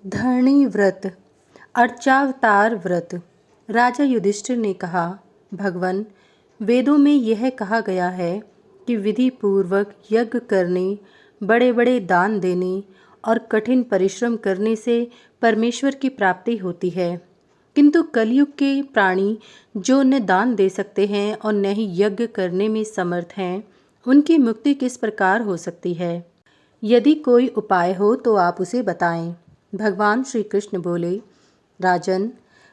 धरणी व्रत, अर्चावतार व्रत। राजा युधिष्ठिर ने कहा, भगवन, वेदों में यह कहा गया है कि विधि पूर्वक यज्ञ करने, बड़े बड़े दान देने और कठिन परिश्रम करने से परमेश्वर की प्राप्ति होती है। किंतु कलयुग के प्राणी जो न दान दे सकते हैं और न ही यज्ञ करने में समर्थ हैं, उनकी मुक्ति किस प्रकार हो सकती है? यदि कोई उपाय हो तो आप उसे बताएं। भगवान श्री कृष्ण बोले, राजन,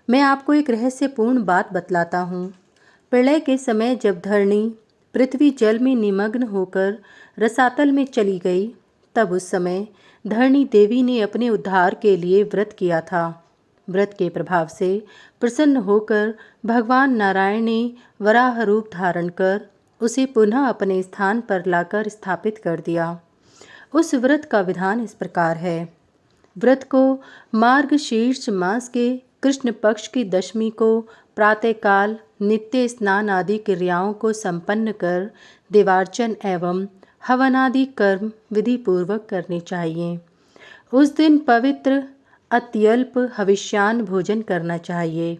मैं आपको एक रहस्यपूर्ण बात बतलाता हूँ। प्रलय के समय जब धरणी पृथ्वी जल में निमग्न होकर रसातल में चली गई, तब उस समय धरणी देवी ने अपने उद्धार के लिए व्रत किया था। व्रत के प्रभाव से प्रसन्न होकर भगवान नारायण ने वराह रूप धारण कर उसे पुनः अपने स्थान पर लाकर स्थापित कर दिया। उस व्रत का विधान इस प्रकार है। व्रत को मार्गशीर्ष मास के कृष्ण पक्ष की दशमी को प्रातःकाल नित्य स्नान आदि क्रियाओं को संपन्न कर देवार्चन एवं हवनादि कर्म विधि पूर्वक करने चाहिए। उस दिन पवित्र अत्यल्प हविष्यान भोजन करना चाहिए।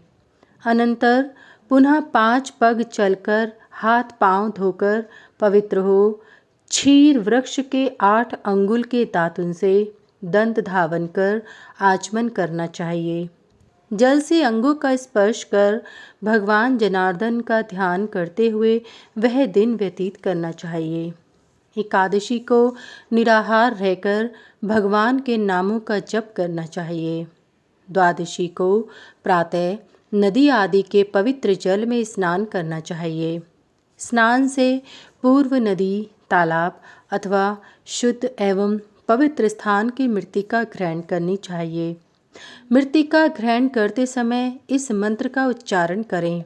अनंतर पुनः 5 पग चलकर हाथ पांव धोकर पवित्र हो क्षीर वृक्ष के 8 अंगुल के दातुन से दंत धावन कर आचमन करना चाहिए। जल से अंगों का स्पर्श कर भगवान जनार्दन का ध्यान करते हुए वह दिन व्यतीत करना चाहिए। एकादशी को निराहार रहकर भगवान के नामों का जप करना चाहिए। द्वादशी को प्रातः नदी आदि के पवित्र जल में स्नान करना चाहिए। स्नान से पूर्व नदी, तालाब अथवा शुद्ध एवं पवित्र स्थान की मृत्तिका ग्रहण करनी चाहिए। मृत्तिका ग्रहण करते समय इस मंत्र का उच्चारण करें,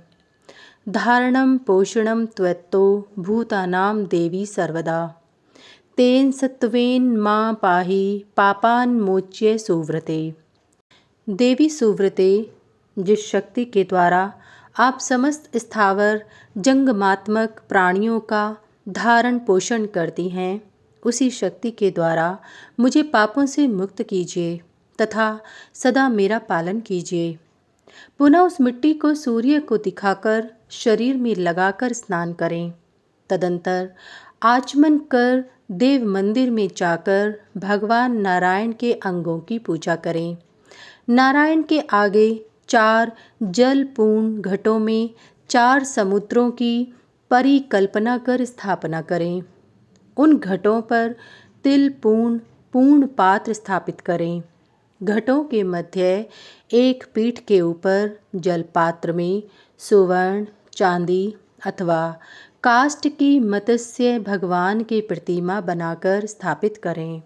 धारणम पोषणम त्वत्तो भूतानां देवी सर्वदा, तेन सत्वेन मां पाहि पापान मोच्य सुव्रते। देवी सुव्रते, जिस शक्ति के द्वारा आप समस्त स्थावर जंगमात्मक प्राणियों का धारण पोषण करती हैं, उसी शक्ति के द्वारा मुझे पापों से मुक्त कीजिए तथा सदा मेरा पालन कीजिए। पुनः उस मिट्टी को सूर्य को दिखाकर शरीर में लगाकर स्नान करें। तदंतर आचमन कर देव मंदिर में जाकर भगवान नारायण के अंगों की पूजा करें। नारायण के आगे 4 जलपूर्ण घटों में 4 समुद्रों की परिकल्पना कर स्थापना करें। उन घटों पर तिल पूर्ण पात्र स्थापित करें। घटों के मध्य एक पीठ के ऊपर जल पात्र में सुवर्ण, चांदी अथवा काष्ठ की मत्स्य भगवान की प्रतिमा बनाकर स्थापित करें।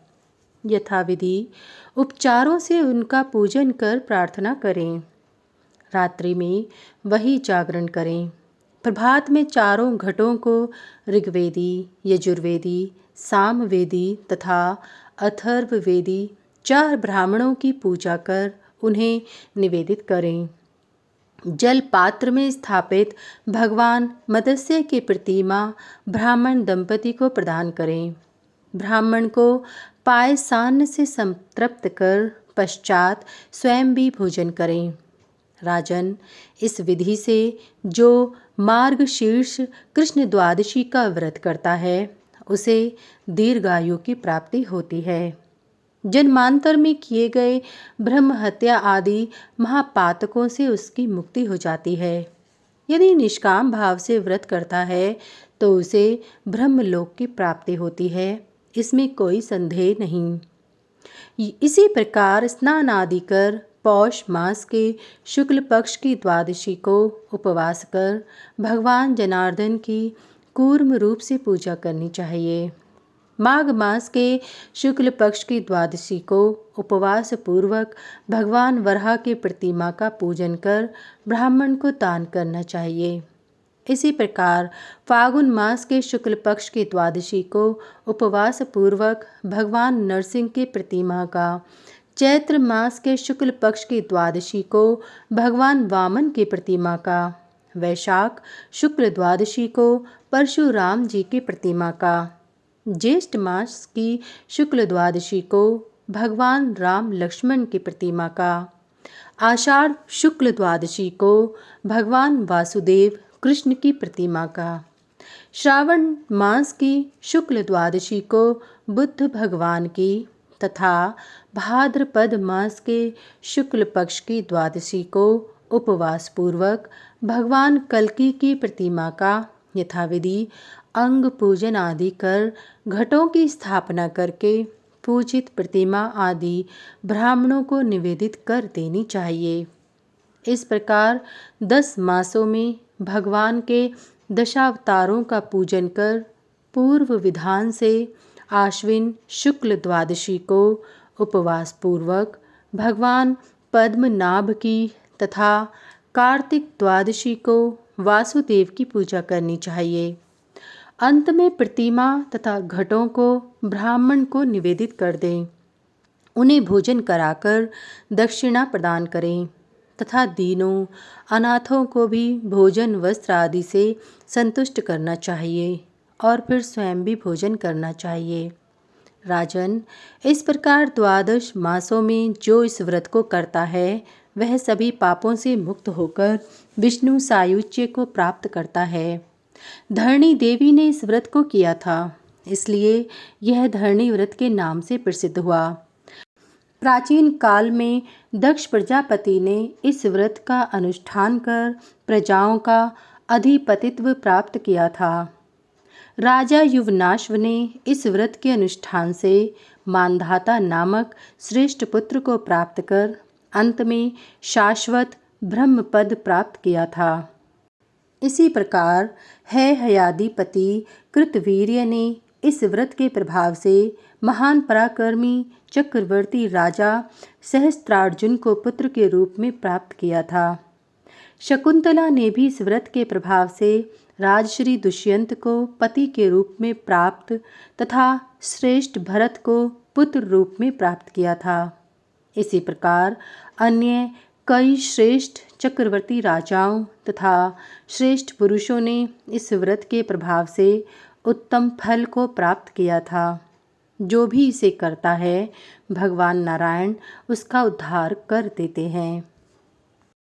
यथाविधि उपचारों से उनका पूजन कर प्रार्थना करें। रात्रि में वही जागरण करें। प्रभात में चारों घटों को ऋग्वेदी, यजुर्वेदी, सामवेदी तथा अथर्ववेदी 4 ब्राह्मणों की पूजा कर उन्हें निवेदित करें। जल पात्र में स्थापित भगवान मत्स्य की प्रतिमा ब्राह्मण दंपति को प्रदान करें। ब्राह्मण को पायसान्न से संतृप्त कर पश्चात स्वयं भी भोजन करें। राजन, इस विधि से जो मार्गशीर्ष कृष्ण द्वादशी का व्रत करता है, उसे दीर्घायु की प्राप्ति होती है। जन्मांतर में किए गए ब्रह्म हत्या आदि महापातकों से उसकी मुक्ति हो जाती है। यदि निष्काम भाव से व्रत करता है तो उसे ब्रह्मलोक की प्राप्ति होती है, इसमें कोई संदेह नहीं। इसी प्रकार स्नान आदि कर पौष मास के शुक्ल पक्ष की द्वादशी को उपवास कर भगवान जनार्दन की कूर्म रूप से पूजा करनी चाहिए। माघ मास के शुक्ल पक्ष की द्वादशी को उपवास पूर्वक भगवान वराह की प्रतिमा का पूजन कर ब्राह्मण को दान करना चाहिए। इसी प्रकार फागुन मास के शुक्ल पक्ष की द्वादशी को उपवास पूर्वक भगवान नरसिंह की प्रतिमा का, चैत्र मास के शुक्ल पक्ष की द्वादशी को भगवान वामन की प्रतिमा का, वैशाख शुक्ल द्वादशी को परशुराम जी की प्रतिमा का, ज्येष्ठ मास की शुक्ल द्वादशी को भगवान राम लक्ष्मण की प्रतिमा का। आषाढ़ शुक्ल द्वादशी को भगवान वासुदेव कृष्ण की प्रतिमा का। श्रावण मास की शुक्ल द्वादशी को बुद्ध भगवान की तथा भाद्रपद मास के शुक्ल पक्ष की द्वादशी को उपवास पूर्वक भगवान कल्की की प्रतिमा का यथाविधि अंग पूजन आदि कर घटों की स्थापना करके पूजित प्रतिमा आदि ब्राह्मणों को निवेदित कर देनी चाहिए। इस प्रकार 10 मासों में भगवान के दशावतारों का पूजन कर पूर्व विधान से आश्विन शुक्ल द्वादशी को उपवास पूर्वक भगवान पद्मनाभ की तथा कार्तिक द्वादशी को वासुदेव की पूजा करनी चाहिए। अंत में प्रतिमा तथा घटों को ब्राह्मण को निवेदित कर दें, उन्हें भोजन कराकर दक्षिणा प्रदान करें तथा दीनों अनाथों को भी भोजन वस्त्र आदि से संतुष्ट करना चाहिए और फिर स्वयं भी भोजन करना चाहिए। राजन, इस प्रकार 12 मासों में जो इस व्रत को करता है वह सभी पापों से मुक्त होकर विष्णु सायुज्य को प्राप्त करता है। धरणी देवी ने इस व्रत को किया था, इसलिए यह धरणी व्रत के नाम से प्रसिद्ध हुआ। प्राचीन काल में दक्ष प्रजापति ने इस व्रत का अनुष्ठान कर प्रजाओं का अधिपतित्व प्राप्त किया था। राजा युवनाश्व ने इस व्रत के अनुष्ठान से मानधाता नामक श्रेष्ठ पुत्र को प्राप्त कर अंत में शाश्वत ब्रह्म पद प्राप्त किया था। इसी प्रकार है हयादिपति कृतवीर्य ने इस व्रत के प्रभाव से महान पराक्रमी चक्रवर्ती राजा सहस्त्रार्जुन को पुत्र के रूप में प्राप्त किया था। शकुंतला ने भी इस व्रत के प्रभाव से राजश्री दुष्यंत को पति के रूप में प्राप्त तथा श्रेष्ठ भरत को पुत्र रूप में प्राप्त किया था। इसी प्रकार अन्य कई श्रेष्ठ चक्रवर्ती राजाओं तथा श्रेष्ठ पुरुषों ने इस व्रत के प्रभाव से उत्तम फल को प्राप्त किया था। जो भी इसे करता है भगवान नारायण उसका उद्धार कर देते हैं।